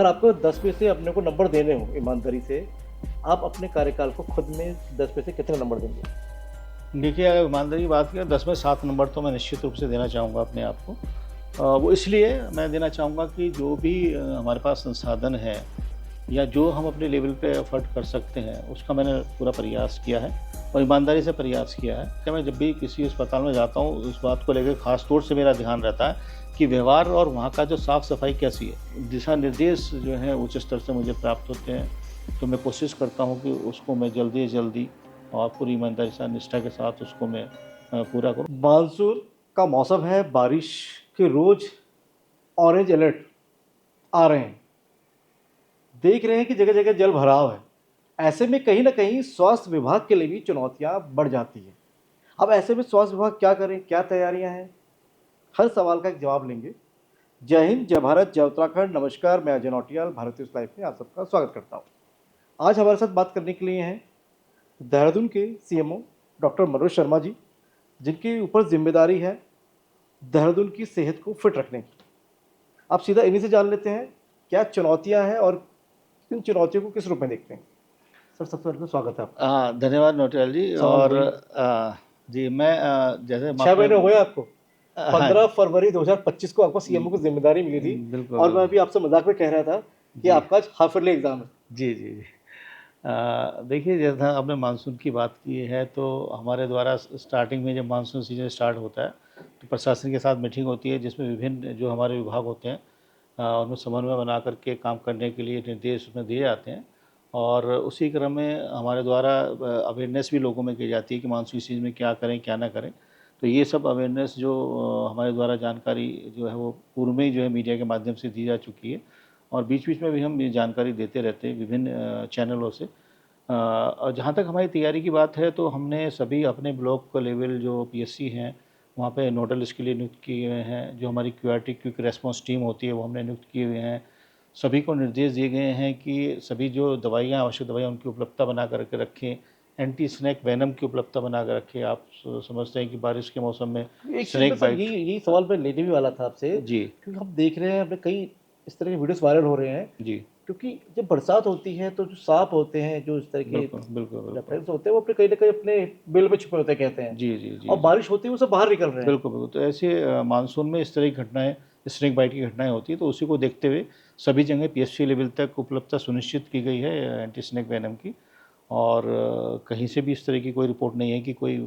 अगर आपको 10 में से अपने को नंबर देने हो ईमानदारी से, आप अपने कार्यकाल को खुद में 10 में से कितने नंबर देंगे? देखिए, अगर ईमानदारी की बात करें 10 में 7 नंबर तो मैं निश्चित रूप से देना चाहूँगा अपने आप को। वो इसलिए मैं देना चाहूँगा कि जो भी हमारे पास संसाधन है या जो हम अपने लेवल पे एफ़र्ट कर सकते हैं, उसका मैंने पूरा प्रयास किया है और ईमानदारी से प्रयास किया है कि मैं जब भी किसी अस्पताल में जाता हूँ, उस बात को लेकर ख़ास तौर से मेरा ध्यान रहता है कि व्यवहार और वहाँ का जो साफ़-सफ़ाई कैसी है। दिशा-निर्देश जो हैं उच्च स्तर से मुझे प्राप्त होते हैं, तो मैं कोशिश करता हूँ कि उसको मैं जल्दी से जल्दी और पूरी ईमानदारी से, निष्ठा के साथ उसको मैं पूरा करूँ। मानसून का मौसम है, बारिश के रोज़ ऑरेंज अलर्ट आ रहे हैं। देख रहे हैं कि जगह-जगह जल भराव है। ऐसे में कहीं न कहीं स्वास्थ्य विभाग के लिए भी चुनौतियाँ बढ़ जाती हैं। अब ऐसे में स्वास्थ्य विभाग क्या करें, क्या तैयारियाँ हैं? हर सवाल का एक जवाब लेंगे। जय हिंद, जय भारत, जय उत्तराखंड। नमस्कार, मैं अजय नौटियाल, भारत न्यूज़ लाइव में आप सबका स्वागत करता हूँ। आज हमारे साथ बात करने के लिए हैं देहरादून के सीएमओ डॉक्टर मनोज शर्मा जी, जिनके ऊपर ज़िम्मेदारी है देहरादून की सेहत को फिट रखने की। आप सीधा इन्हीं से जान लेते हैं, क्या चुनौतियाँ हैं और इन चुनौतियों को किस रूप में देखते हैं? सर, सबसे पहले तो स्वागत है आपका। धन्यवाद नौटियाल जी। सवाल और वही जी, मैं जैसे 6 आपने महीने हुए आपको? हाँ 15 फरवरी 2025 को आपको सीएमओ की ज़िम्मेदारी मिली थी बिल्कुल, और मैं बिल्कुल। अभी आपसे मज़ाक में कह रहा था कि जी, आपका आज हाफ ईयरली एग्ज़ाम है। जी, जी, जी। देखिए, जैसा आपने मानसून की बात की है, तो हमारे द्वारा स्टार्टिंग में जब मानसून सीजन स्टार्ट होता है, तो प्रशासन के साथ मीटिंग होती है, जिसमें विभिन्न जो हमारे विभाग होते हैं, उनमें समन्वय बना करके काम करने के लिए निर्देश उसमें दिए जाते हैं। और उसी क्रम में हमारे द्वारा अवेयरनेस भी लोगों में की जाती है कि मानसून सीजन में क्या करें, क्या ना करें। तो ये सब अवेयरनेस जो हमारे द्वारा जानकारी जो है वो पूर्व में ही जो है मीडिया के माध्यम से दी जा चुकी है और बीच-बीच में भी हम ये जानकारी देते रहते हैं विभिन्न चैनलों से। और जहाँ तक हमारी तैयारी की बात है, तो हमने सभी अपने ब्लॉक लेवल जो पीएससी हैं, वहाँ पे नोडल इसके लिए नियुक्त किए हुए हैं। जो हमारी क्यूआरटी क्विक रिस्पांस टीम होती है, वो हमने नियुक्त किए हुए हैं। सभी को निर्देश दिए गए हैं कि सभी जो दवाइयाँ, आवश्यक दवाइयाँ, उनकी उपलब्धता बना कर के रखें। एंटी स्नेक वेनम की उपलब्धता बना कर रखें। आप समझते हैं कि बारिश के मौसम में एक चीज़ मैं स्नेक सर बाइट। यही सवाल मैं लेने भी वाला था आपसे, जी, क्योंकि हम देख रहे हैं अपने कई इस तरह के वीडियोज़ वायरल हो रहे हैं, जी। क्योंकि जब बरसात होती है तो जो साँप होते हैं, जो इस तरह के बिल्कुल, बिल्कुल, बिल्कुल। रेप्टाइल्स होते हैं, वो अपने कहीं न कहीं अपने बिल में छुपे होते हैं कहते हैं जी, जी, जी, और जी। बारिश होती है वो सब बाहर निकल रहे हैं। बिल्कुल, बिल्कुल। तो ऐसे मानसून में इस तरह की घटनाएँ, स्नेक बाइट की घटनाएँ होती हैं, तो उसी को देखते हुए सभी जगह पीएससी लेवल तक उपलब्धता सुनिश्चित की गई है एंटी स्नेक वेनम की। और कहीं से भी इस तरह की कोई रिपोर्ट नहीं है कि कोई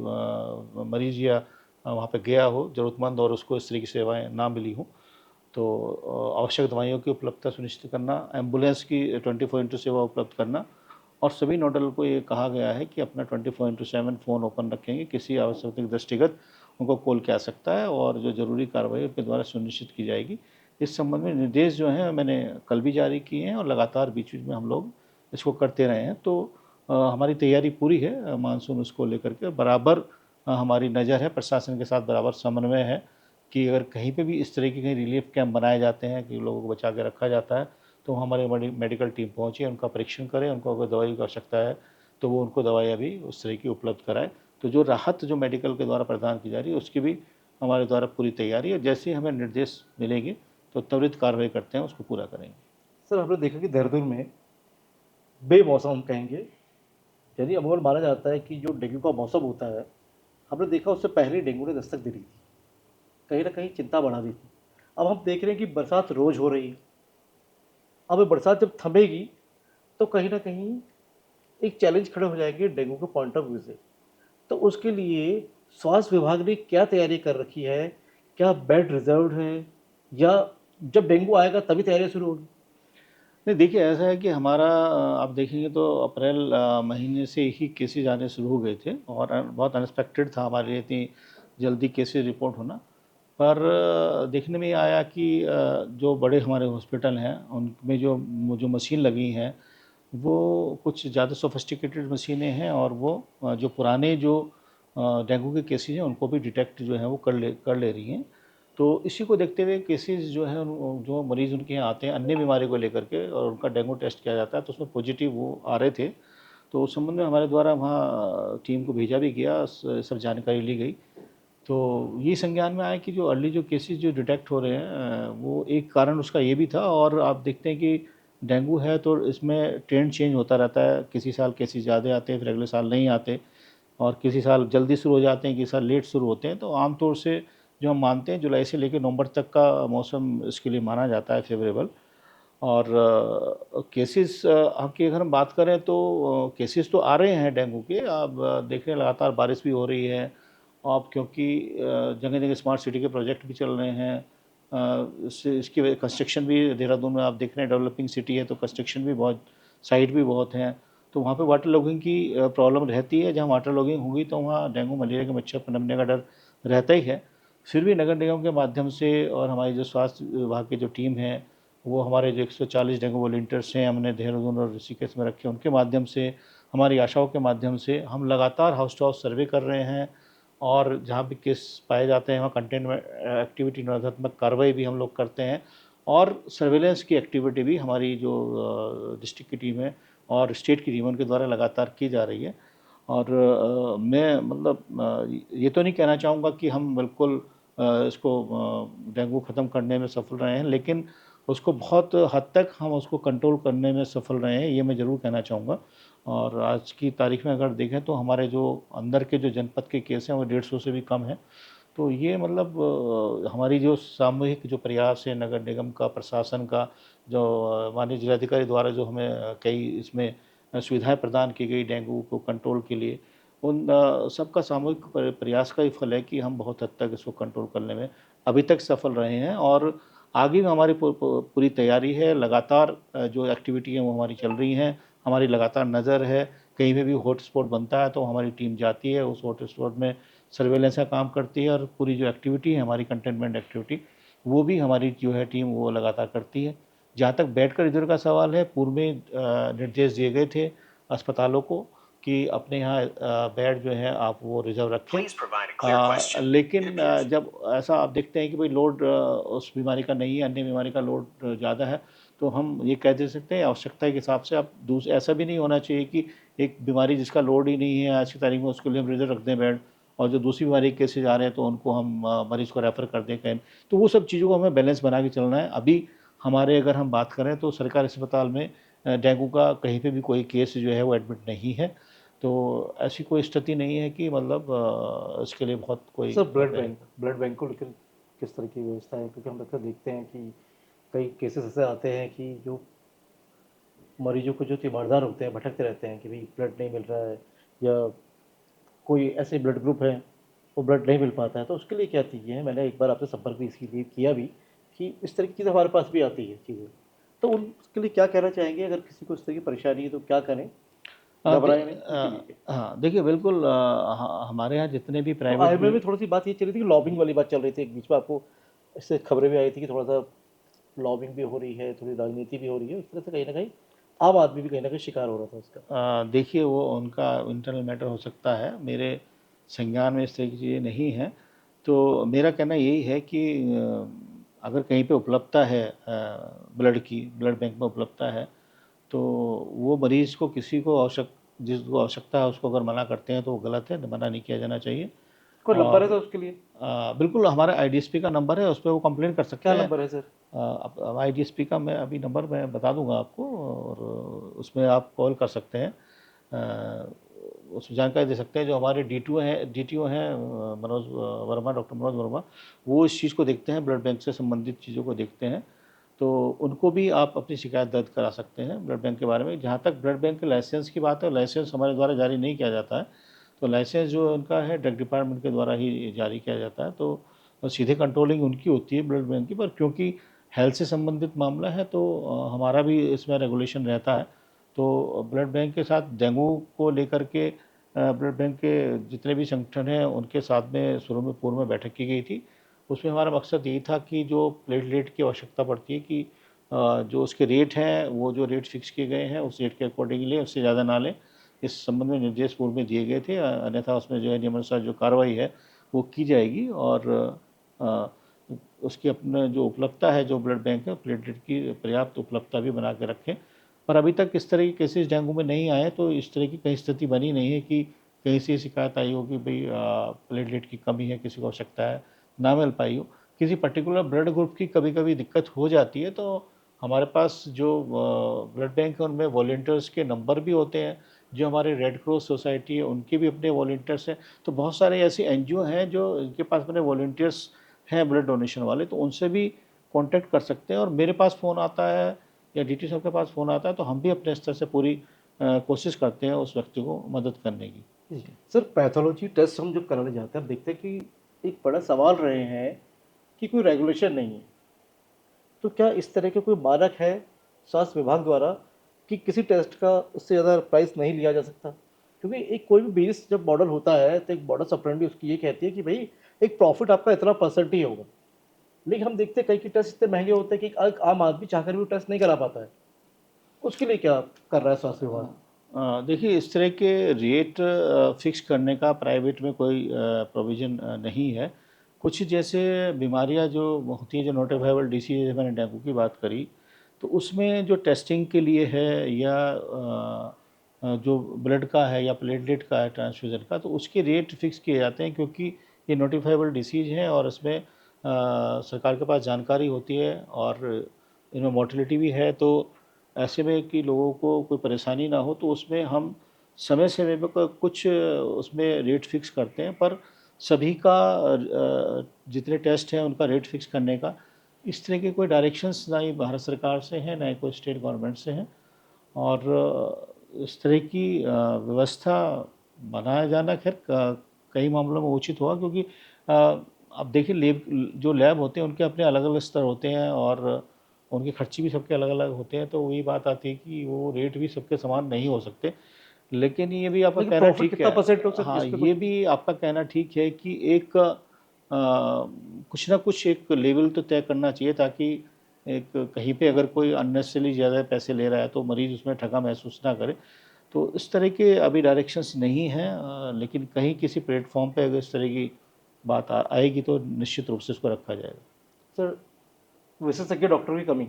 मरीज़ या वहाँ पे गया हो ज़रूरतमंद और उसको इस तरह की सेवाएँ ना मिली हों। तो आवश्यक दवाइयों की उपलब्धता सुनिश्चित करना, एम्बुलेंस की 24x सेवा उपलब्ध करना और सभी नोडल को ये कहा गया है कि अपना 24x7 फ़ोन ओपन रखेंगे, किसी आवश्यकता के दृष्टिगत उनको कॉल किया जा सकता है और जो ज़रूरी कार्रवाई उनके द्वारा सुनिश्चित की जाएगी। इस संबंध में निर्देश जो हैं मैंने कल भी जारी किए हैं और लगातार बीच-बीच में हम लोग इसको करते रहे हैं। तो हमारी तैयारी पूरी है मानसून उसको लेकर के बराबर हमारी नज़र है, प्रशासन के साथ बराबर समन्वय है कि अगर कहीं पे भी इस तरह के कहीं रिलीफ कैंप बनाए जाते हैं कि लोगों को बचा के रखा जाता है, तो हमारी मेडिकल टीम पहुँचे, उनका परीक्षण करें, उनको अगर दवाई की आवश्यकता है, तो वो उनको दवाइयाँ भी उस तरह की उपलब्ध कराएँ। तो जो राहत जो मेडिकल के द्वारा प्रदान की जा रही है, उसकी भी हमारे द्वारा पूरी तैयारी है। जैसे ही हमें निर्देश मिलेंगे, तो त्वरित कार्रवाई करते हैं, उसको पूरा करेंगे। सर, आपने देखा कि देहरादून में बेमौसम हम कहेंगे, यानी अमूमन माना जाता है कि जो डेंगू का मौसम होता है, हमने देखा उससे पहले ही डेंगू ने दस्तक दे दी थी, कहीं न कहीं चिंता बढ़ा दी थी। अब हम देख रहे हैं कि बरसात रोज़ हो रही है। अब ये बरसात जब थमेगी तो कहीं न कहीं एक चैलेंज खड़े हो जाएँगे डेंगू के पॉइंट ऑफ व्यू से। तो उसके लिए स्वास्थ्य विभाग ने क्या तैयारी कर रखी है? क्या बेड रिज़र्व्ड हैं या जब डेंगू आएगा तभी तैयारियाँ शुरू होगी? नहीं, देखिए ऐसा है कि हमारा आप देखेंगे तो अप्रैल महीने से ही केसेज़ आने शुरू हो गए थे और बहुत अनएक्सपेक्टेड था हमारे लिए इतनी जल्दी केसेज़ रिपोर्ट होना। पर देखने में ये आया कि जो बड़े हमारे हॉस्पिटल हैं, उनमें जो मशीन लगी हैं, वो कुछ ज़्यादा सोफ़िस्टिकेटेड मशीनें हैं और वो जो पुराने डेंगू के केसेज़ हैं, उनको भी डिटेक्ट जो है वो कर ले रही हैं। तो इसी को देखते हुए केसेस जो है जो मरीज़ उनके यहाँ आते हैं अन्य बीमारी को लेकर के और उनका डेंगू टेस्ट किया जाता है, तो उसमें पॉजिटिव वो आ रहे थे। तो उस संबंध में हमारे द्वारा वहाँ टीम को भेजा भी गया, सब जानकारी ली गई। तो ये संज्ञान में आया कि जो अर्ली जो केसेस जो डिटेक्ट हो रहे हैं, वो एक कारण उसका ये भी था और आप देखते हैं कि डेंगू है तो इसमें ट्रेंड चेंज होता रहता है, किसी साल केसेस ज़्यादा आते हैं, फिर अगले साल नहीं आते, और किसी साल जल्दी शुरू हो जाते हैं, किसी साल लेट शुरू होते हैं। तो आमतौर से जो हम मानते हैं जुलाई से लेकर नवंबर तक का मौसम इसके लिए माना जाता है फेवरेबल। और केसेस की अगर हम बात करें तो केसेस तो आ रहे हैं डेंगू के। अब देख रहे हैं लगातार बारिश भी हो रही है, अब क्योंकि जगह जगह स्मार्ट सिटी के प्रोजेक्ट भी चल रहे हैं। इसकी कंस्ट्रक्शन भी देहरादून में आप देख रहे हैं, डेवलपिंग सिटी है तो कंस्ट्रक्शन भी बहुत, साइट भी बहुत हैं, तो वहाँ पे वाटर लॉगिंग की प्रॉब्लम रहती है। जहाँ वाटर लॉगिंग होगी तो वहाँ डेंगू मलेरिया के मच्छर पनपने का डर रहता ही है। फिर भी नगर निगम के माध्यम से और हमारी जो स्वास्थ्य विभाग की जो टीम है, वो हमारे जो 140 डेंगू वॉलंटियर्स हैं हमने देहरादून और ऋषिकेश में रखे, उनके माध्यम से, हमारी आशाओं के माध्यम से हम लगातार हाउस टू हाउस सर्वे कर रहे हैं। और जहाँ भी केस पाए जाते हैं वहाँ कंटेनमेंट एक्टिविटी, निरोधात्मक कार्रवाई भी हम लोग करते हैं। और सर्वेलेंस की एक्टिविटी भी हमारी जो डिस्ट्रिक्ट की टीम है और स्टेट की टीम उनके द्वारा लगातार की जा रही है। और मैं मतलब ये तो नहीं कहना चाहूँगा कि हम बिल्कुल इसको डेंगू ख़त्म करने में सफल रहे हैं, लेकिन उसको बहुत हद तक हम उसको कंट्रोल करने में सफल रहे हैं, ये मैं ज़रूर कहना चाहूँगा। और आज की तारीख में अगर देखें तो हमारे जो अंदर के जो जनपद के केस हैं वो 150 से भी कम हैं। तो ये मतलब हमारी जो सामूहिक जो प्रयास है नगर निगम का, प्रशासन का, जो माननीय जिलाधिकारी द्वारा जो हमें कई इसमें सुविधाएं प्रदान की गई डेंगू को कंट्रोल के लिए, उन सबका सामूहिक प्रयास का ही फल है कि हम बहुत हद तक इसको कंट्रोल करने में अभी तक सफल रहे हैं। और आगे भी हमारी पूरी तैयारी है, लगातार जो एक्टिविटी है वो हमारी चल रही हैं, हमारी लगातार नज़र है। कहीं पे भी हॉटस्पॉट बनता है तो हमारी टीम जाती है, उस हॉटस्पॉट में सर्वेलेंस का काम करती है, और पूरी जो एक्टिविटी है हमारी कंटेनमेंट एक्टिविटी, वो भी हमारी जो है टीम वो लगातार करती है। जहाँ तक बेड का रिजर्व का सवाल है, पूर्व में निर्देश दिए गए थे अस्पतालों को कि अपने यहाँ बेड जो है आप वो रिजर्व रखें। लेकिन जब ऐसा आप देखते हैं कि भाई लोड उस बीमारी का नहीं है, अन्य बीमारी का लोड ज़्यादा है, तो हम ये कह दे सकते हैं आवश्यकता के हिसाब से। अब ऐसा भी नहीं होना चाहिए कि एक बीमारी जिसका लोड ही नहीं है आज की तारीख में उसके लिए हम रिजर्व रख दें बेड, और जो दूसरी बीमारी के केसेज आ रहे हैं तो उनको हम मरीज़ को रेफ़र कर दें कहीं। तो वो सब चीज़ों को हमें बैलेंस बना के चलना है। अभी हमारे अगर हम बात करें तो सरकारी अस्पताल में डेंगू का कहीं पे भी कोई केस जो है वो एडमिट नहीं है। तो ऐसी कोई स्थिति नहीं है कि मतलब इसके लिए बहुत कोई सर ब्लड बैंक को लेकर किस तरह की व्यवस्था है? क्योंकि हम अक्सर देखते हैं कि कई केसेस ऐसे आते हैं कि जो मरीजों को जो तीमारदार होते हैं भटकते रहते हैं कि भाई ब्लड नहीं मिल रहा है, या कोई ऐसे ब्लड ग्रुप है वो ब्लड नहीं मिल पाता है, तो उसके लिए क्या चीज़ें हैं? मैंने एक बार आपसे संपर्क भी इसके लिए किया भी कि इस तरह की चीज़ें हमारे पास भी आती है चीज़ें, तो उसके लिए क्या कहना चाहेंगे? अगर किसी को इस तरह की परेशानी है तो क्या करें, घबराएं नहीं उनके लिए? हाँ देखिए बिल्कुल, हमारे यहाँ जितने भी तो प्राइवेट आयुर्वेद में थोड़ी सी बात ये चल रही थी कि लॉबिंग वाली बात चल रही थी एक बीच में, आपको इससे खबरें भी आई थी कि थोड़ा सा लॉबिंग भी हो रही है, थोड़ी राजनीति भी हो रही है, इस तरह से कहीं ना कहीं आम आदमी भी कहीं ना कहीं शिकार हो रहा था इसका। देखिए वो उनका इंटरनल मैटर हो सकता है, मेरे संज्ञान में इस तरह की चीज़ें नहीं हैं। तो मेरा कहना यही है कि अगर कहीं पे उपलब्धता है ब्लड की, ब्लड बैंक में उपलब्धता है, तो वो मरीज़ को, किसी को जिसको आवश्यकता है उसको अगर मना करते हैं तो वो गलत है, मना नहीं किया जाना चाहिए। कोई नंबर है और तो उसके लिए? बिल्कुल हमारा आईडीएसपी का नंबर है, उस पर वो कंप्लेंट कर सकते क्या हैं। नंबर है सर? अब आईडीएसपी का मैं अभी नंबर मैं बता दूंगा आपको, और उसमें आप कॉल कर सकते हैं, उसमें जानकारी दे सकते हैं। जो हमारे डीटीओ हैं मनोज वर्मा, डॉक्टर मनोज वर्मा, वो इस चीज़ को देखते हैं, ब्लड बैंक से संबंधित चीज़ों को देखते हैं। तो उनको भी आप अपनी शिकायत दर्ज करा सकते हैं ब्लड बैंक के बारे में। जहाँ तक ब्लड बैंक के लाइसेंस की बात है, लाइसेंस हमारे द्वारा जारी नहीं किया जाता है, तो लाइसेंस जो उनका है ड्रग डिपार्टमेंट के द्वारा ही जारी किया जाता है। तो सीधे कंट्रोलिंग उनकी होती है ब्लड बैंक की, पर क्योंकि हेल्थ से संबंधित मामला है तो हमारा भी इसमें रेगुलेशन रहता है। तो ब्लड बैंक के साथ डेंगू को लेकर के ब्लड बैंक के जितने भी संगठन हैं उनके साथ में शुरू में पूर्व में बैठक की गई थी। उसमें हमारा मकसद यही था कि जो प्लेटलेट की आवश्यकता पड़ती है कि जो उसके रेट हैं, वो जो रेट फिक्स किए गए हैं उस रेट के अकॉर्डिंगली उससे ज़्यादा ना लें, इस संबंध में निर्देश पूर्व में दिए गए थे। अन्यथा उसमें जो है नियमानुसार जो कार्रवाई है वो की जाएगी। और अ, उसकी अपने जो उपलब्धता है, जो ब्लड बैंक है, प्लेटलेट की पर्याप्त उपलब्धता भी बना के रखें। पर अभी तक इस तरह के केसेस डेंगू में नहीं आए, तो इस तरह की कहीं स्थिति बनी नहीं है कि कहीं से शिकायत आई हो कि भाई प्लेटलेट की कमी है, किसी को आवश्यकता है, ना मिल पाई हो। किसी पर्टिकुलर ब्लड ग्रुप की कभी कभी दिक्कत हो जाती है, तो हमारे पास जो ब्लड बैंक है उनमें वॉलंटियर्स के नंबर भी होते हैं, जो हमारे रेड क्रॉस सोसाइटी है उनके भी अपने वॉलंटियर्स हैं। तो बहुत सारे ऐसे एनजीओ हैं जो इनके पास अपने वॉलंटियर्स हैं ब्लड डोनेशन वाले, तो उनसे भी कांटेक्ट कर सकते हैं। और मेरे पास फ़ोन आता है या डीटी साहब के पास फ़ोन आता है तो हम भी अपने स्तर से पूरी कोशिश करते हैं उस व्यक्ति को मदद करने की। जी। सर, पैथोलॉजी टेस्ट हम जब कराने जाते हैं, हम देखते हैं कि एक बड़ा सवाल रहे हैं कि कोई रेगुलेशन नहीं है। तो क्या इस तरह के कोई मानक है स्वास्थ्य विभाग द्वारा कि किसी टेस्ट का उससे ज़्यादा प्राइस नहीं लिया जा सकता? क्योंकि एक कोई भी बिज़नेस जब मॉडल होता है तो एक मॉडल ऑपरेंडी उसकी ये कहती है कि भाई एक प्रॉफिट आपका इतना परसेंट ही होगा। लेकिन हम देखते हैं कई के टेस्ट इतने महंगे होते हैं कि एक आम आदमी चाहकर भी वो टेस्ट नहीं करा पाता है। उसके लिए क्या कर रहा है स्वास्थ्य विभाग? देखिए, इस तरह के रेट फिक्स करने का प्राइवेट में कोई प्रोविज़न नहीं है। कुछ जैसे बीमारियां जो होती हैं, जो नोटिफाइबल डिसीज़, मैंने डेंगू की बात करी, तो उसमें जो टेस्टिंग के लिए है या जो ब्लड का है या प्लेटलेट का है ट्रांसफ्यूज़न का, तो उसके रेट फिक्स किए जाते हैं क्योंकि ये नोटिफाइबल डिसीज़ हैं और इसमें सरकार के पास जानकारी होती है और इनमें मोर्टेलिटी भी है। तो ऐसे में कि लोगों को कोई परेशानी ना हो, तो उसमें हम समय समय पे कुछ उसमें रेट फिक्स करते हैं। पर सभी का जितने टेस्ट हैं उनका रेट फिक्स करने का इस तरह के कोई डायरेक्शंस ना ही भारत सरकार से हैं, ना ही कोई स्टेट गवर्नमेंट से हैं। और इस तरह की व्यवस्था बनाया जाना खैर कई मामलों में उचित हुआ, क्योंकि अब देखिए जो लैब होते हैं उनके अपने अलग अलग स्तर होते हैं और उनके खर्चे भी सबके अलग अलग होते हैं। तो वही बात आती है कि वो रेट भी सबके समान नहीं हो सकते। लेकिन ये भी आपका लेकिन कहना प्रॉफिट ठीक कितना है। परसेंट हो सकता है हाँ, इस पे ये कुछ? भी आपका कहना ठीक है कि एक कुछ ना कुछ एक लेवल तो तय करना चाहिए, ताकि एक कहीं पे अगर कोई अननेसेसरी ज़्यादा पैसे ले रहा है तो मरीज़ उसमें ठगा महसूस ना करे। तो इस तरह के अभी डायरेक्शंस नहीं हैं, लेकिन कहीं किसी प्लेटफॉर्म पे अगर इस तरह की बात आएगी तो निश्चित रूप से उसको रखा जाएगा। सर, विशेषज्ञ डॉक्टर की कमी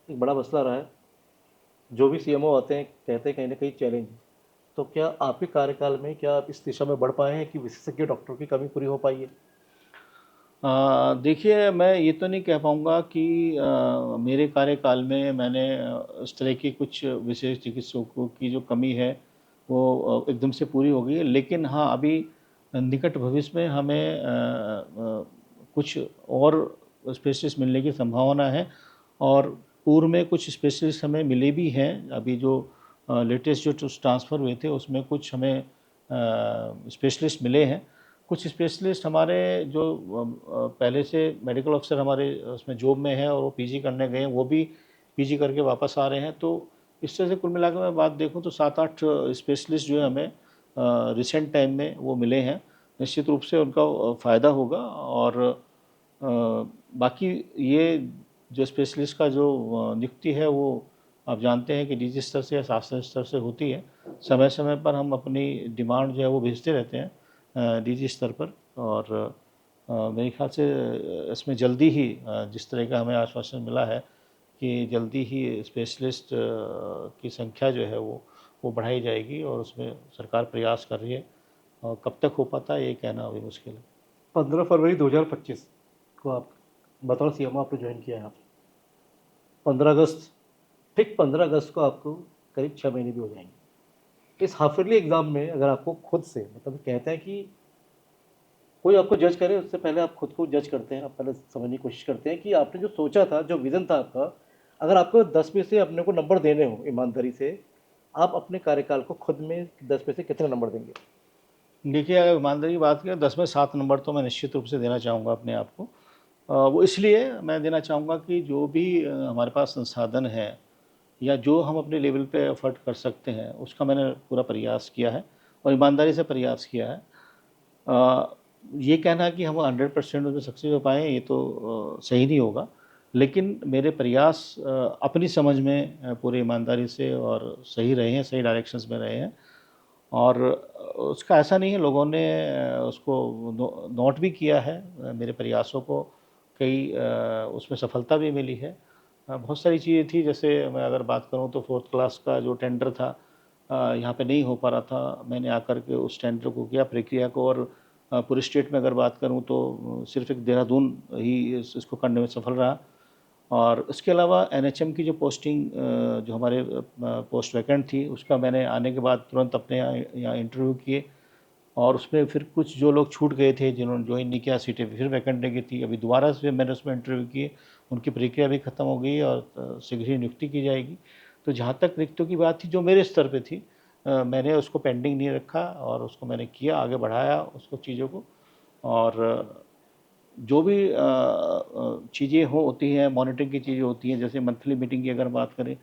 एक बड़ा मसला रहा है। जो भी सीएमओ आते हैं कहते हैं कहीं ना कहीं चैलेंज है। तो क्या आपके कार्यकाल में क्या आप इस दिशा में बढ़ पाए हैं कि विशेषज्ञ डॉक्टरों की कमी पूरी हो पाई है? देखिए, मैं ये तो नहीं कह पाऊँगा कि मेरे कार्यकाल में मैंने इस तरह की कुछ विशेष चिकित्सकों की जो कमी है वो एकदम से पूरी हो गई है। लेकिन हाँ, अभी निकट भविष्य में हमें कुछ और स्पेशलिस्ट मिलने की संभावना है और पूर्व में कुछ स्पेशलिस्ट हमें मिले भी हैं। अभी जो लेटेस्ट जो ट्रांसफ़र हुए थे उसमें कुछ हमें स्पेशलिस्ट मिले हैं। कुछ स्पेशलिस्ट हमारे जो पहले से मेडिकल अफ़सर हमारे उसमें जॉब में हैं और वो पीजी करने गए हैं, वो भी पीजी करके वापस आ रहे हैं। तो इस तरह से कुल मिलाकर मैं बात देखूँ तो 7-8 स्पेशलिस्ट जो है हमें रिसेंट टाइम में वो मिले हैं। निश्चित रूप से उनका फ़ायदा होगा। और बाकी ये जो स्पेशलिस्ट का जो नियुक्ति है वो आप जानते हैं कि डीजी स्तर से या शासन स्तर से होती है। समय समय पर हम अपनी डिमांड जो है वो भेजते रहते हैं डीजी स्तर पर। और मेरे ख्याल से इसमें जल्दी ही जिस तरह का हमें आश्वासन मिला है कि जल्दी ही स्पेशलिस्ट की संख्या जो है वो बढ़ाई जाएगी और उसमें सरकार प्रयास कर रही है। और कब तक हो पाता है ये कहना अभी मुश्किल है। 15 फरवरी 2025 को आप बतौर सीएमओ आपने ज्वाइन किया है यहाँ पे। 15 अगस्त, ठीक 15 अगस्त को आपको करीब 6 महीने भी हो जाएंगे। इस हाफ ईयरली एग्जाम में अगर आपको खुद से मतलब कहते हैं कि कोई आपको जज करे उससे पहले आप खुद को जज करते हैं, आप पहले समझने की कोशिश करते हैं कि आपने जो सोचा था, जो विज़न था आपका, अगर आपको 10 में से अपने को नंबर देने हो ईमानदारी से, आप अपने कार्यकाल को खुद में 10 में से कितने नंबर देंगे? देखिए, अगर ईमानदारी की बात करें 10 में 7 नंबर तो मैं निश्चित रूप से देना चाहूँगा अपने आप को। वो इसलिए मैं देना चाहूँगा कि जो भी हमारे पास संसाधन है या जो हम अपने लेवल पे एफ़र्ट कर सकते हैं उसका मैंने पूरा प्रयास किया है और ईमानदारी से प्रयास किया है। ये कहना कि हम 100% उसमें सक्सेस हो पाएँ ये तो सही नहीं होगा। लेकिन मेरे प्रयास अपनी समझ में पूरी ईमानदारी से और सही रहे हैं, सही डायरेक्शंस में रहे हैं। और उसका ऐसा नहीं है, लोगों ने उसको नोट भी किया है मेरे प्रयासों को। कई उसमें सफलता भी मिली है। बहुत सारी चीज़ें थी, जैसे मैं अगर बात करूँ तो 4th क्लास का जो टेंडर था यहाँ पे नहीं हो पा रहा था। मैंने आकर के उस टेंडर को किया, प्रक्रिया को। और पूरे स्टेट में अगर बात करूँ तो सिर्फ एक देहरादून ही इसको करने में सफल रहा। और उसके अलावा एनएचएम की जो पोस्टिंग जो हमारे पोस्ट वैकेंट थी, उसका मैंने आने के बाद तुरंत अपने यहाँ इंटरव्यू किए, और उसमें फिर कुछ जो लोग छूट गए थे, जिन्होंने ज्वाइन नहीं किया, सीटें फिर वैकेंट लगी थी। अभी दोबारा से मैंने उसमें इंटरव्यू किए, उनकी प्रक्रिया भी ख़त्म हो गई और शीघ्र ही नियुक्ति की जाएगी। तो जहाँ तक रिक्तियों की बात थी जो मेरे स्तर पे थी, मैंने उसको पेंडिंग नहीं रखा और उसको मैंने किया, आगे बढ़ाया उसको चीज़ों को। और जो भी चीज़ें होती हैं, मॉनिटरिंग की चीज़ें होती हैं, जैसे मंथली मीटिंग की अगर बात करें,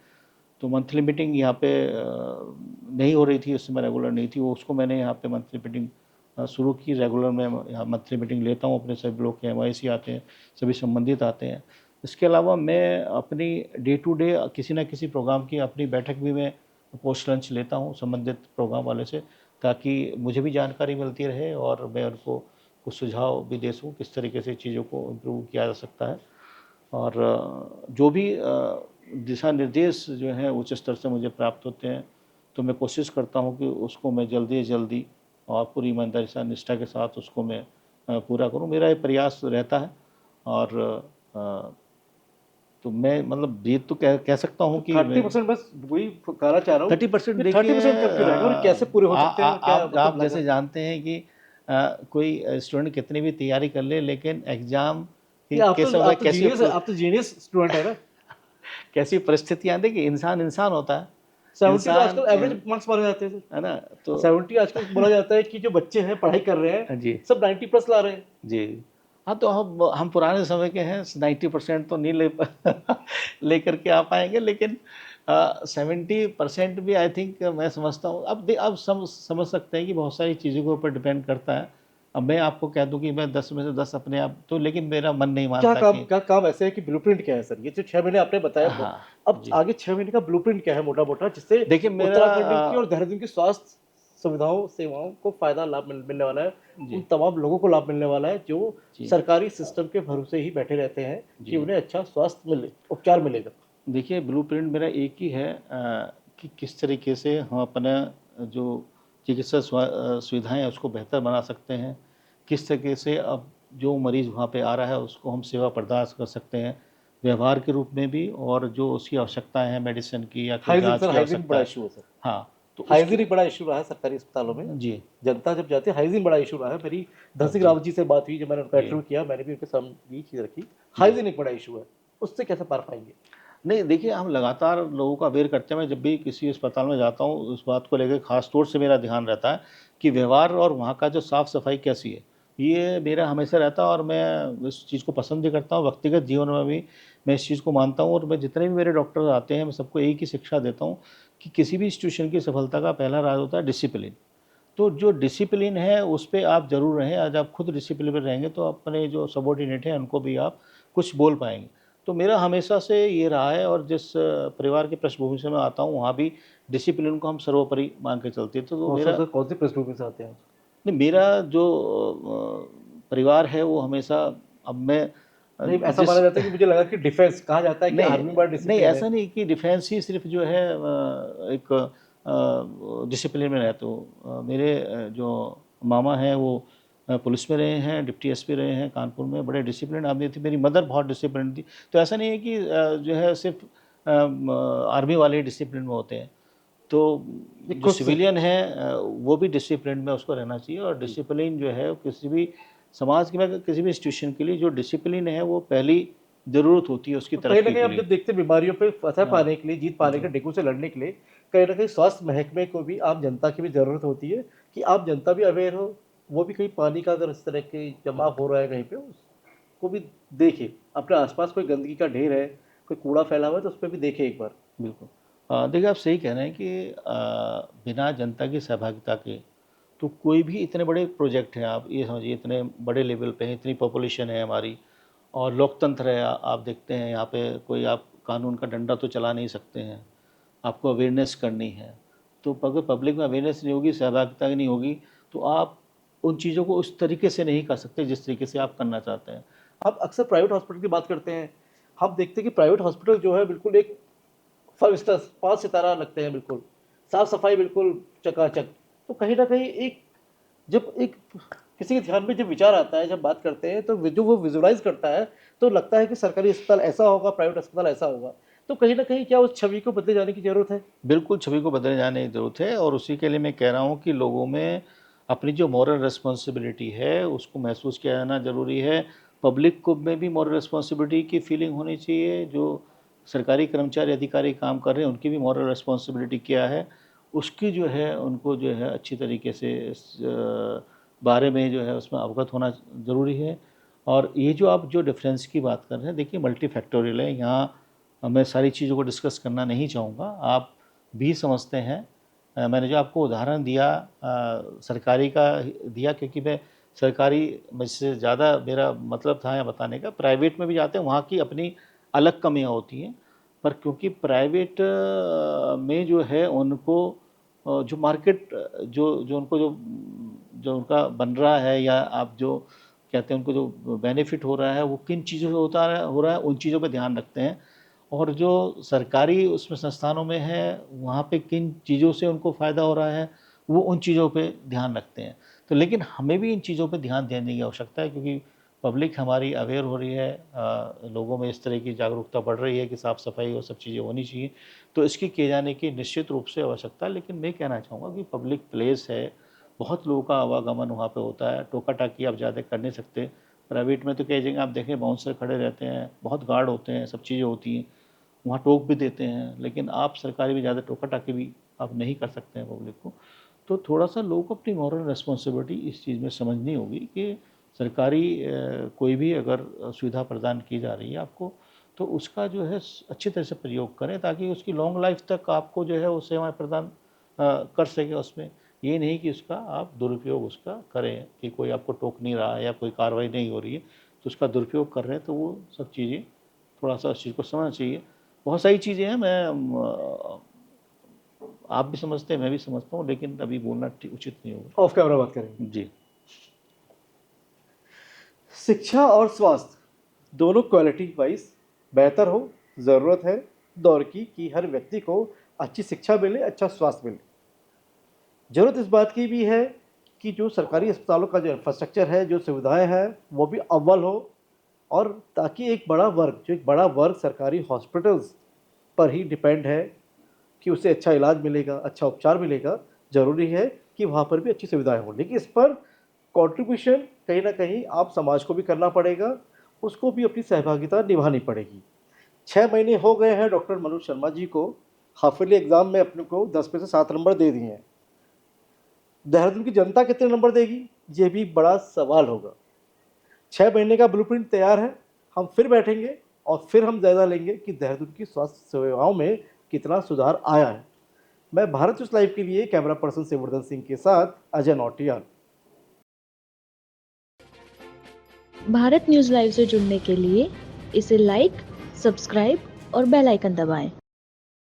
तो मंथली मीटिंग यहाँ पे नहीं हो रही थी, उस समय रेगुलर नहीं थी, वो उसको मैंने यहाँ पे मंथली मीटिंग शुरू की। रेगुलर मैं यहाँ मंथली मीटिंग लेता हूँ, अपने सभी लोग के एमआईसी आते हैं, सभी संबंधित आते हैं। इसके अलावा मैं अपनी डे टू डे किसी न किसी प्रोग्राम की अपनी बैठक भी मैं पोस्ट लंच लेता हूँ संबंधित प्रोग्राम वाले से, ताकि मुझे भी जानकारी मिलती रहे और मैं उनको कुछ सुझाव भी दे सकूँ किस तरीके से चीज़ों को इम्प्रूव किया जा सकता है। और जो भी दिशा निर्देश जो हैं उच्च स्तर से मुझे प्राप्त होते हैं, तो मैं कोशिश करता हूँ कि उसको मैं जल्दी से जल्दी और पूरी ईमानदारी से, निष्ठा के साथ उसको मैं पूरा करूँ। मेरा ये प्रयास रहता है। और तो मैं मतलब ये तो कह सकता हूँ कि 30% बस वही कहना चाह रहा हूँ 30% कि देखिए 30% कब क्यों रहेगा और कैसे पूरे हो सकते हैं, क्या आप मतलब जैसे लगा? जानते हैं कि कोई स्टूडेंट कितनी भी तैयारी कर ले, लेकिन एग्जाम ये के समय कैसी आप तो जीनियस स्टूडेंट है ना। कैसी परिस्थितियां, देखिए इंसान इंसान होता है। 70 तो इंसान आजकल एवरेज मार्क्स माने जाते हैं है ना, तो 70 आजकल बोला जाता है कि जो बच्चे हैं पढ़ाई कर रहे हैं जी सब 90 प्लस ला रहे हैं। जी। हाँ, तो हम पुराने समय के हैं, 90% तो नहीं लेकर के आ पाएंगे, लेकिन 70% भी आई थिंक मैं समझता हूँ। अब समझ सकते हैं कि बहुत सारी चीज़ों के ऊपर डिपेंड करता है। अब मैं आपको कह दूं कि मैं 10 में से 10 अपने आप तो, लेकिन मेरा मन नहीं मानता कि क्या काम ऐसे है कि ब्लूप्रिंट क्या है सर, ये जो 6 महीने आपने बताया हाँ अब जी। आगे 6 महीने का ब्लूप्रिंट क्या है मोटा मोटा, जिससे देखिए मेरा उत्तराखंड की और देहरादून की स्वास्थ्य सुविधाओं सेवाओं को फायदा लाभ मिलने वाला है, उन जी तमाम लोगों को लाभ मिलने वाला है जो जी सरकारी सिस्टम के भरोसे ही बैठे रहते हैं कि जी। उन्हें अच्छा स्वास्थ्य मिले, उपचार मिलेगा। देखिए ब्लूप्रिंट मेरा एक ही है, कि किस तरीके से हम अपना जो चिकित्सा सुविधाएं हैं उसको बेहतर बना सकते हैं, किस तरीके से अब जो मरीज़ वहाँ पे आ रहा है उसको हम सेवा प्रदान कर सकते हैं, व्यवहार के रूप में भी, और जो उसकी आवश्यकताएं हैं मेडिसिन की या कोई हाइजीन जांच सर, की हाइजीन आवश्यकता बड़ा है। इशू है सर। हाँ, तो उसके हाइजीन एक बड़ा इशू रहा है सरकारी अस्पतालों में। जी जनता जब जाती है हाइजीन बड़ा इशू रहा है। मेरी धनसिंह जी रावत जी से बात हुई, जब मैंने उनका जी इंटरव्यू किया, मैंने भी उनके सामने ये चीज़ रखी, जी। हाइजीन एक बड़ा इशू है, उससे कैसे पार पाएंगे? नहीं, देखिए हम लगातार लोगों को अवेयर करते हैं। मैं जब भी किसी अस्पताल में जाता हूँ, उस बात को लेकर ख़ास तौर से मेरा ध्यान रहता है कि व्यवहार और वहाँ का जो साफ़-सफ़ाई कैसी है, ये मेरा हमेशा रहता है और मैं इस चीज़ को पसंद भी करता हूँ। व्यक्तिगत जीवन में भी मैं इस चीज़ को मानता हूँ, और मैं जितने भी मेरे डॉक्टर आते हैं, मैं सबको एक ही शिक्षा देता हूँ कि किसी भी इंस्टीट्यूशन की सफलता का पहला राज होता है डिसिप्लिन। तो जो डिसिप्लिन है उस पे आप ज़रूर रहें। आज आप खुद डिसिप्लिन में रहेंगे तो अपने जो सबॉर्डिनेट हैं उनको भी आप कुछ बोल पाएँगे। तो मेरा हमेशा से ये रहा है, और जिस परिवार की पृष्ठभूमि से मैं आता हूँ वहाँ भी डिसिप्लिन को हम सर्वोपरि मान के चलते हैं। तो कौन सा मेरा सर, कौन सी पृष्ठभूमि से आते हैं आप? नहीं, मेरा जो परिवार है वो हमेशा, अब मैं नहीं, ऐसा जिस माना जाता है कि मुझे लगा कि डिफेंस कहा जाता है कि नहीं, आर्मी में बड़ा नहीं डिसिप्लिन है। ऐसा नहीं कि डिफेंस ही सिर्फ जो है एक डिसिप्लिन में रहे। तो मेरे जो मामा हैं वो पुलिस में रहे हैं, डिप्टी एसपी रहे हैं कानपुर में, बड़े डिसिप्लिन आदमी थे। मेरी मदर बहुत डिसिप्लिन थी। तो ऐसा नहीं है कि जो है सिर्फ आर्मी वाले ही डिसिप्लिन में होते हैं। तो ये जो खुद से। सिविलियन है वो भी डिसिप्लिन में उसको रहना चाहिए। और जी। डिसिप्लिन जो है किसी भी समाज के में, किसी भी इंस्टीट्यूशन के लिए जो डिसिप्लिन है वो पहली ज़रूरत होती है उसकी तो कहीं ना तरक्की कहीं के आप लिए। जब देखते हैं बीमारियों पे फतह हाँ पाने के लिए, जीत पाने जी के, डेंगू से लड़ने के लिए, कहीं ना कहीं स्वास्थ्य महकमे को भी आम जनता की भी जरूरत होती है कि आम जनता भी अवेयर हो। वो भी कहीं पानी का अगर इस तरह के जमाव हो रहा है कहीं पे, उसको भी देखे। अपने आसपास कोई गंदगी का ढेर है, कोई कूड़ा फैला हुआ है, तो उस पर भी देखे एक बार। बिल्कुल। देखिए आप सही कह रहे हैं कि बिना जनता की सहभागिता के तो कोई भी इतने बड़े प्रोजेक्ट हैं, आप ये समझिए इतने बड़े लेवल पे हैं, इतनी पॉपुलेशन है हमारी और लोकतंत्र है। आप देखते हैं यहाँ पे कोई आप कानून का डंडा तो चला नहीं सकते हैं, आपको अवेयरनेस करनी है। तो अगर पब्लिक में अवेयरनेस नहीं होगी, सहभागिता नहीं होगी, तो आप उन चीज़ों को उस तरीके से नहीं कर सकते जिस तरीके से आप करना चाहते हैं। हम अक्सर प्राइवेट हॉस्पिटल की बात करते हैं, हम देखते हैं कि प्राइवेट हॉस्पिटल जो है बिल्कुल एक 5 स्टार 5 सितारा लगते हैं, बिल्कुल साफ सफाई, बिल्कुल चकाचक। तो कहीं ना कहीं एक जब एक किसी के ध्यान में जब विचार आता है, जब बात करते हैं, तो जो वो विजुअलाइज करता है तो लगता है कि सरकारी अस्पताल ऐसा होगा, प्राइवेट अस्पताल ऐसा होगा। तो कहीं ना कहीं क्या उस छवि को बदले जाने की जरूरत है? बिल्कुल छवि को बदले जाने की ज़रूरत है, और उसी के लिए मैं कह रहा हूँ कि लोगों में अपनी जो मॉरल रिस्पॉन्सिबिलिटी है उसको महसूस किया जाना ज़रूरी है। पब्लिक को में भी मॉरल रिस्पॉन्सिबिलिटी की फीलिंग होनी चाहिए। जो सरकारी कर्मचारी अधिकारी काम कर रहे हैं उनकी भी मॉरल रिस्पॉन्सिबिलिटी क्या है, उसकी जो है उनको जो है अच्छी तरीके से इस बारे में जो है उसमें अवगत होना ज़रूरी है। और ये जो आप जो डिफरेंस की बात कर रहे हैं, देखिए मल्टीफैक्टोरियल है, यहाँ मैं सारी चीज़ों को डिस्कस करना नहीं चाहूँगा। आप भी समझते हैं, मैंने जो आपको उदाहरण दिया सरकारी का दिया, क्योंकि मैं सरकारी मुझसे ज़्यादा मेरा मतलब था यहाँ बताने का। प्राइवेट में भी जाते हैं, वहाँ की अपनी अलग कमियाँ होती हैं, पर क्योंकि प्राइवेट में जो है उनको जो मार्केट जो जो उनको जो उनका बन रहा है, या आप जो कहते हैं उनको जो बेनिफिट हो रहा है, वो किन चीज़ों से हो रहा है उन चीज़ों पे ध्यान रखते हैं। और जो सरकारी उसमें संस्थानों में है, वहाँ पे किन चीज़ों से उनको फ़ायदा हो रहा है, वो उन चीज़ों पे ध्यान रखते हैं। तो लेकिन हमें भी इन चीज़ों पे ध्यान देने की आवश्यकता है, क्योंकि पब्लिक हमारी अवेयर हो रही है, लोगों में इस तरह की जागरूकता बढ़ रही है कि साफ़ सफाई और सब चीज़ें होनी चाहिए। तो इसकी किए जाने की निश्चित रूप से आवश्यकता है। लेकिन मैं कहना चाहूँगा कि पब्लिक प्लेस है, बहुत लोगों का आवागमन वहाँ पे होता है, टोका-टाकी आप ज़्यादा कर नहीं सकते। प्राइवेट में तो कई जगह आप देखें बाउंसर खड़े रहते हैं, बहुत गार्ड होते हैं, सब चीज़ें होती हैं, वहाँ टोक भी देते हैं। लेकिन आप सरकारी में ज़्यादा टोका-टाकी भी आप नहीं कर सकते हैं पब्लिक को। तो थोड़ा-सा लोगों को अपनी मॉरल रिस्पॉन्सिबिलिटी इस चीज़ में समझनी होगी कि सरकारी कोई भी अगर सुविधा प्रदान की जा रही है आपको, तो उसका जो है अच्छी तरह से प्रयोग करें, ताकि उसकी लॉन्ग लाइफ तक आपको जो है वो सेवाएँ प्रदान कर सकें उसमें। ये नहीं कि उसका आप दुरुपयोग उसका करें, कि कोई आपको टोक नहीं रहा है या कोई कार्रवाई नहीं हो रही है, तो उसका दुरुपयोग कर रहे हैं। तो वो सब चीज़ें थोड़ा-सा उस चीज़ को समझना चाहिए। बहुत सारी चीज़ें हैं, आप भी समझते हैं, मैं भी समझता हूँ, लेकिन अभी बोलना उचित नहीं होगा। ऑफ कैमरा बात करेंगे। जी। शिक्षा और स्वास्थ्य दोनों क्वालिटी वाइज बेहतर हो, ज़रूरत है दौर की कि हर व्यक्ति को अच्छी शिक्षा मिले, अच्छा स्वास्थ्य मिले। ज़रूरत इस बात की भी है कि जो सरकारी अस्पतालों का जो इंफ्रास्ट्रक्चर है, जो सुविधाएं हैं, वो भी अव्वल हो, और ताकि एक बड़ा वर्ग सरकारी हॉस्पिटल्स पर ही डिपेंड है कि उसे अच्छा इलाज मिलेगा, अच्छा उपचार मिलेगा। ज़रूरी है कि वहाँ पर भी अच्छी सुविधाएं हों, लेकिन इस पर कंट्रीब्यूशन कहीं ना कहीं आप समाज को भी करना पड़ेगा, उसको भी अपनी सहभागिता निभानी पड़ेगी। 6 महीने हो गए हैं डॉक्टर मनोज शर्मा जी को, हाफिली एग्ज़ाम में अपने को 10 में से 7 नंबर दे दिए हैं। देहरादून की जनता कितने नंबर देगी, ये भी बड़ा सवाल होगा। 6 महीने का ब्लूप्रिंट तैयार है, हम फिर बैठेंगे और फिर हम जायजा लेंगे कि देहरादून की स्वास्थ्य सेवाओं में कितना सुधार आया है। मैं भारत न्यूज़ लाइव के लिए कैमरा पर्सन शिववर्धन सिंह के साथ अजय नौटियाल। भारत न्यूज़ लाइव से जुड़ने के लिए इसे लाइक, सब्सक्राइब और बेल आइकन दबाएं।